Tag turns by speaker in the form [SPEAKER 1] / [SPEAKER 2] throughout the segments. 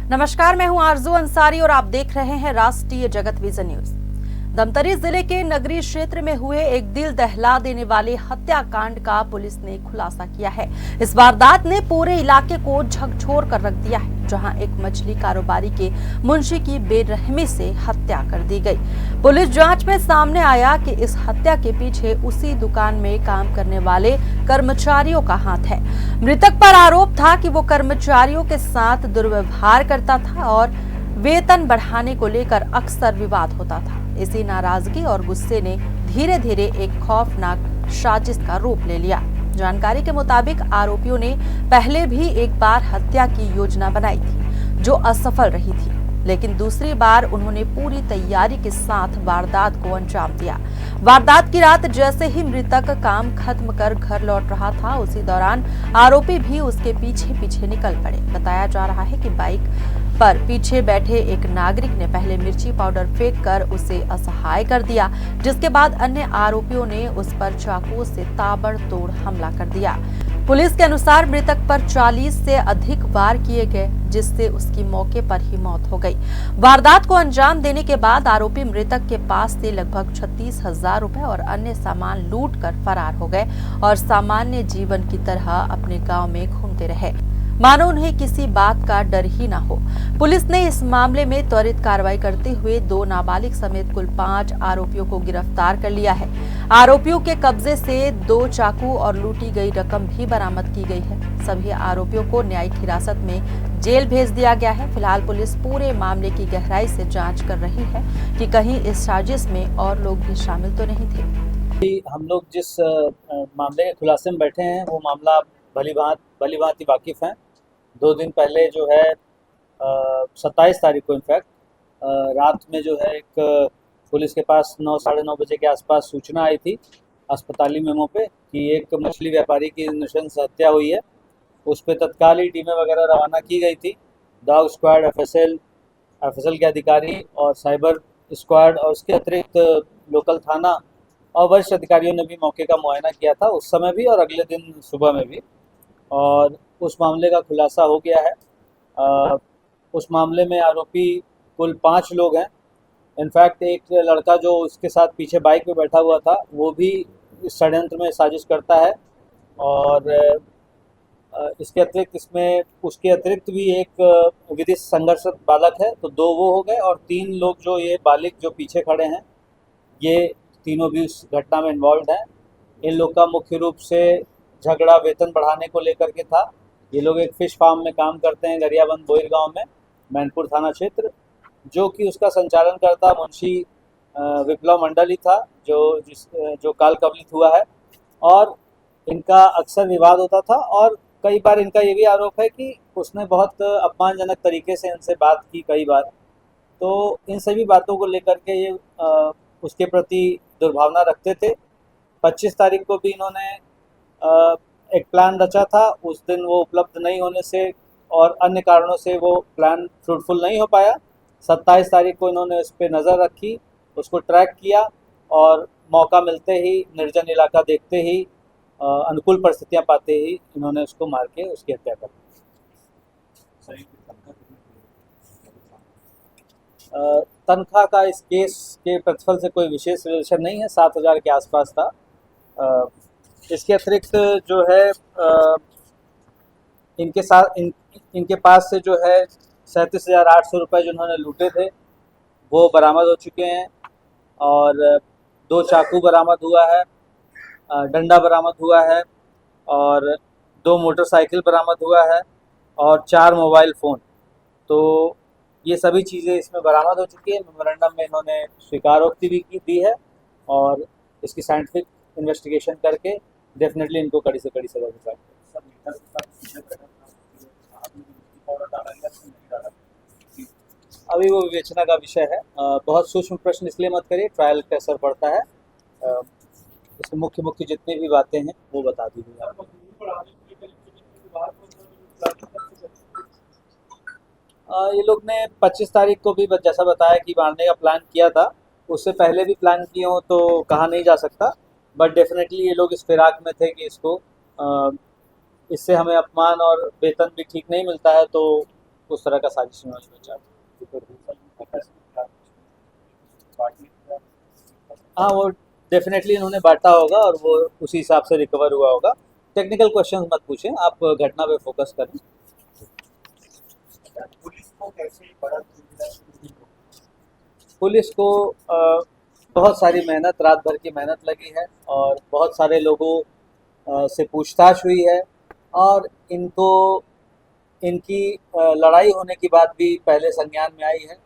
[SPEAKER 1] नमस्कार, मैं हूं आरजू अंसारी और आप देख रहे हैं राष्ट्रीय जगत विजन न्यूज। धमतरी जिले के नगरी क्षेत्र में हुए एक दिल दहला देने वाले हत्याकांड का पुलिस ने खुलासा किया है। इस वारदात ने पूरे इलाके को झकझोर कर रख दिया है, जहां एक मछली कारोबारी के मुंशी की बेरहमी से हत्या कर दी गई। पुलिस जांच में सामने आया कि इस हत्या के पीछे उसी दुकान में काम करने वाले कर्मचारियों का हाथ है। मृतक पर आरोप था कि वो कर्मचारियों के साथ दुर्व्यवहार करता था और वेतन बढ़ाने को लेकर अक्सर विवाद होता था। इसी नाराजगी और गुस्से ने धीरे धीरे एक खौफनाक साजिश का रूप ले लिया। जानकारी के मुताबिक आरोपियों ने पहले भी एक बार हत्या की योजना बनाई थी, जो असफल रही थी, लेकिन दूसरी बार उन्होंने पूरी तैयारी के साथ वारदात को अंजाम दिया। वारदात की रात जैसे ही मृतक काम खत्म कर घर लौट रहा था, उसी दौरान आरोपी भी उसके पीछे पीछे निकल पड़े। बताया जा रहा है कि बाइक पर पीछे बैठे एक नागरिक ने पहले मिर्ची पाउडर फेंक कर उसे असहाय कर दिया, जिसके बाद अन्य आरोपियों ने उस पर चाकू से ताबड़तोड़ हमला कर दिया। पुलिस के अनुसार मृतक पर 40 से अधिक वार किए गए, जिससे उसकी मौके पर ही मौत हो गई। वारदात को अंजाम देने के बाद आरोपी मृतक के पास से लगभग 36,000 रुपए और अन्य सामान लूट कर फरार हो गए और सामान्य जीवन की तरह अपने गांव में घूमते रहे, मानो उन्हें किसी बात का डर ही ना हो। पुलिस ने इस मामले में त्वरित कार्रवाई करते हुए 2 नाबालिग समेत कुल 5 आरोपियों को गिरफ्तार कर लिया है। आरोपियों के कब्जे से 2 चाकू और लूटी गई रकम भी बरामद की गई है। सभी आरोपियों को न्यायिक हिरासत में जेल भेज दिया गया है। फिलहाल पुलिस पूरे मामले की गहराई से जाँच कर रही है कि कहीं इस साजिश में और लोग भी शामिल तो नहीं थे।
[SPEAKER 2] हम लोग जिस मामले के खुलासे में बैठे हैं, वो मामला भली भांति वाकिफ हैं। 2 दिन पहले जो है 27 तारीख को इनफैक्ट रात में जो है एक पुलिस के पास 9 साढ़े 9 बजे के आसपास सूचना आई थी अस्पताली मेमो पे कि एक मछली व्यापारी की नृशंस हत्या हुई है। उस पर तत्काल ही टीमें वगैरह रवाना की गई थी। डॉग स्क्वाड, एफएसएल के अधिकारी और साइबर स्क्वाड और उसके अतिरिक्त लोकल थाना और वरिष्ठ अधिकारियों ने भी मौके का मुआयना किया था, उस समय भी और अगले दिन सुबह में भी, और उस मामले का खुलासा हो गया है। उस मामले में आरोपी कुल 5 लोग हैं। इनफैक्ट एक लड़का जो उसके साथ पीछे बाइक पे बैठा हुआ था, वो भी इस षड्यंत्र में साजिश करता है। और इसके अतिरिक्त उसके अतिरिक्त भी एक विदेश संघर्षरत बालक है, तो 2 वो हो गए और 3 लोग जो ये बालिग जो पीछे खड़े हैं, ये तीनों भी उस घटना में इन्वॉल्व हैं। इन लोग का मुख्य रूप से झगड़ा वेतन बढ़ाने को लेकर के था। ये लोग एक फिश फार्म में काम करते हैं गरियाबंद बोइर गांव में, मैनपुर थाना क्षेत्र, जो कि उसका संचालन करता मुंशी विप्लव मंडल ही था, जो काल कवलित हुआ है। और इनका अक्सर विवाद होता था और कई बार इनका ये भी आरोप है कि उसने बहुत अपमानजनक तरीके से इनसे बात की कई बार। तो इन सभी बातों को लेकर के ये उसके प्रति दुर्भावना रखते थे। 25 तारीख को भी इन्होंने एक प्लान रचा था। उस दिन वो उपलब्ध नहीं होने से और अन्य कारणों से वो प्लान फ्रूटफुल नहीं हो पाया। 27 तारीख को इन्होंने उस पर नज़र रखी, उसको ट्रैक किया और मौका मिलते ही, निर्जन इलाका देखते ही, अनुकूल परिस्थितियां पाते ही इन्होंने उसको मार के उसकी हत्या कर दी। तनख्वाह का इस केस के प्रतिफल से कोई विशेष रिलेशन नहीं है, 7,000 के आसपास था। इसके अतिरिक्त जो है इनके पास से जो है 37,800 रुपये जिन्होंने लूटे थे वो बरामद हो चुके हैं और 2 चाकू बरामद हुआ है, डंडा बरामद हुआ है और 2 मोटरसाइकिल बरामद हुआ है और 4 मोबाइल फ़ोन। तो ये सभी चीज़ें इसमें बरामद हो चुकी है। मेमोरेंडम में इन्होंने स्वीकारोक्ति भी दी है और इसकी साइंटिफिक इन्वेस्टिगेशन करके डेफिनेटली इनको कड़ी से कड़ी सजा दी जाएगी। अभी वो विवेचना का विषय है। बहुत सूक्ष्म प्रश्न इसलिए मत करिए, ट्रायल का असर पड़ता है। इसमें मुख्य जितनी भी बातें हैं वो बता दीजिए आप। ये लोग ने 25 तारीख को भी जैसा बताया कि मारने का प्लान किया था, उससे पहले भी प्लान किए हो तो कहा नहीं जा सकता, बट डेफिनेटली ये लोग इस फिराक में थे कि इससे हमें अपमान और वेतन भी ठीक नहीं मिलता है, तो उस तरह का साजिश उन्होंने बचा। हाँ, वो डेफिनेटली इन्होंने बांटा होगा और वो उसी हिसाब से रिकवर हुआ होगा। टेक्निकल क्वेश्चंस मत पूछें, आप घटना पे फोकस करें।
[SPEAKER 3] पुलिस को कैसे बड़ा
[SPEAKER 2] पुलिस को बहुत सारी मेहनत, रात भर की मेहनत लगी है और बहुत सारे लोगों से पूछताछ हुई है और इनकी लड़ाई होने की बात भी पहले संज्ञान में आई है।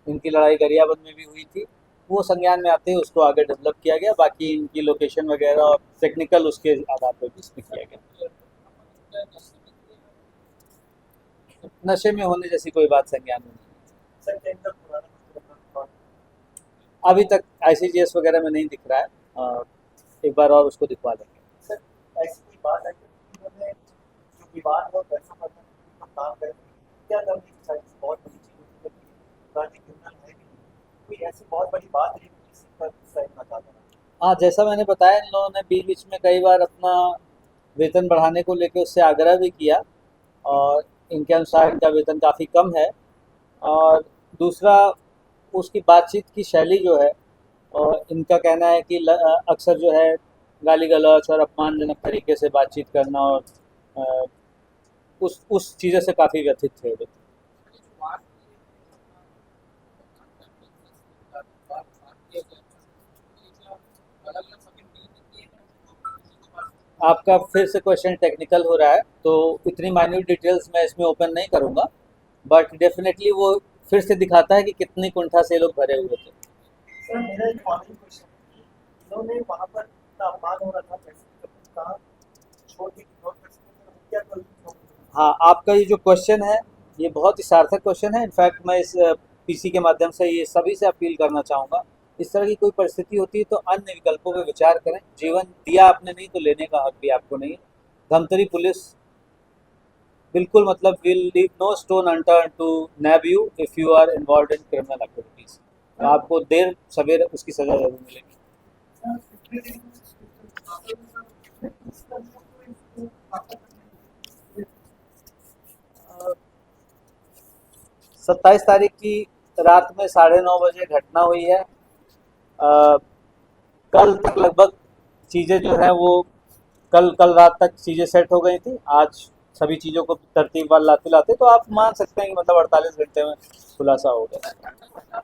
[SPEAKER 2] इनकी लड़ाई गरियाबंद में भी हुई थी, वो संज्ञान में आते ही उसको आगे डेवलप किया गया। बाकी इनकी लोकेशन वगैरह और टेक्निकल उसके आधार पर भी इसमें किया गया। नशे में होने जैसी कोई बात संज्ञान में नहीं। अभी तक ICGS वगैरह में नहीं दिख रहा है, एक बार और उसको दिखवा देंगे।
[SPEAKER 3] सर ऐसी कोई बात है कि उन्होंने जो विवाद हो पैसा पता काम कर क्या करने की साजिश बहुत बड़ी चीज होती है, पुरानी क्रिमिनल है नहीं, कोई ऐसी बहुत बड़ी बात है किसी पर सही बता देना।
[SPEAKER 2] हाँ, जैसा मैंने बताया, इन लोगों ने बीच में कई बार अपना वेतन बढ़ाने को लेकर उससे आग्रह भी किया और इनके अनुसार इनका वेतन काफ़ी कम है। और दूसरा, उसकी बातचीत की शैली जो है, और इनका कहना है कि अक्सर जो है गाली गलौच और अपमानजनक तरीके से बातचीत करना और उस चीज़ों से काफ़ी व्यथित थे वो। आपका फिर से क्वेश्चन टेक्निकल हो रहा है, तो इतनी माइन्यूट डिटेल्स मैं इसमें ओपन नहीं करूँगा, बट डेफिनेटली वो फिर से दिखाता है कि कितनी कुंठा से लोग भरे हुए थे।
[SPEAKER 3] सर मेरा एक फाइनल क्वेश्चन है कि इन्होंने वहाँ पर इतना अपमान हो रहा था पैसे कहाँ छोड़ के इग्नोर कर सकते थे, क्या करूँ?
[SPEAKER 2] हाँ, आपका ये जो क्वेश्चन है ये बहुत ही सार्थक क्वेश्चन है। इनफैक्ट मैं इस PC के माध्यम से ये सभी से अपील करना चाहूँगा, इस तरह की कोई परिस्थिति होती है तो अन्य विकल्पों पर विचार करें। जीवन दिया आपने नहीं तो लेने का हक भी आपको नहीं है। धमतरी पुलिस बिल्कुल मतलब will leave no stone unturned to nab you if you are involve in criminal activities. आपको देर सवेर उसकी सज़ा जरूर मिलेगी। 27 तारीख की रात में 9:30 बजे घटना हुई है। कल तक लगभग चीज़ें जो है वो कल रात तक चीज़ें सेट हो गई थी। आज सभी चीज़ों को तरतीब लाते लाते तो आप मान सकते हैं कि मतलब 48 घंटे में खुलासा हो गया।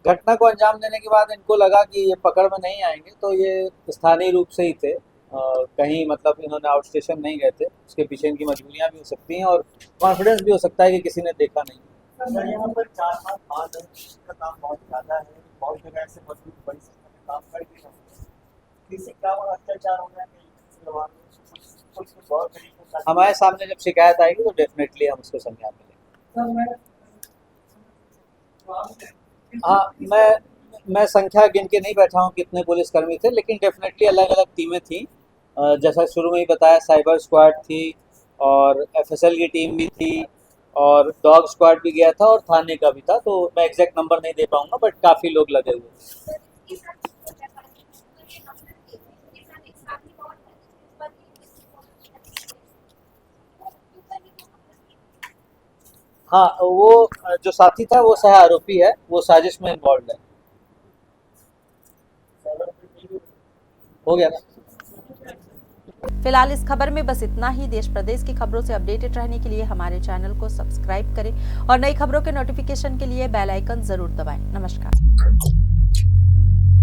[SPEAKER 2] घटना को अंजाम देने के बाद इनको लगा कि ये पकड़ में नहीं आएंगे, तो ये स्थानीय रूप से ही थे, कहीं मतलब इन्होंने आउट स्टेशन नहीं गए थे। उसके पीछे इनकी मजबूरियाँ भी हो सकती हैं और कॉन्फिडेंस भी हो सकता है कि किसी ने देखा नहीं।
[SPEAKER 3] सर यहाँ पर 4-5 बाद का काम बहुत ज़्यादा है, बहुत जगह ऐसे मजबूत बड़ी संख्या में काम कर भी सकते हैं, किसी का अत्याचार हो रहा है
[SPEAKER 2] हमारे सामने जब शिकायत आएगी तो डेफिनेटली हम उसको संज्ञान में लेंगे। हाँ, मैं संख्या गिन के नहीं बैठा हूँ कितने पुलिसकर्मी थे, लेकिन डेफिनेटली अलग अलग टीमें थी। जैसा शुरू में ही बताया, साइबर स्क्वाड थी और FSL की टीम भी थी और डॉग स्क्वाड भी गया था और थाने का भी था। तो मैं एग्जैक्ट नंबर नहीं दे पाऊंगा, बट काफ़ी लोग लगे हुए। हाँ, वो जो साथी था वो सह आरोपी है, वो साजिश में इन्वॉल्व है। हो गया ना?
[SPEAKER 1] फिलहाल इस खबर में बस इतना ही। देश प्रदेश की खबरों से अपडेटेड रहने के लिए हमारे चैनल को सब्सक्राइब करें और नई खबरों के नोटिफिकेशन के लिए बेल आइकन जरूर दबाएं। नमस्कार।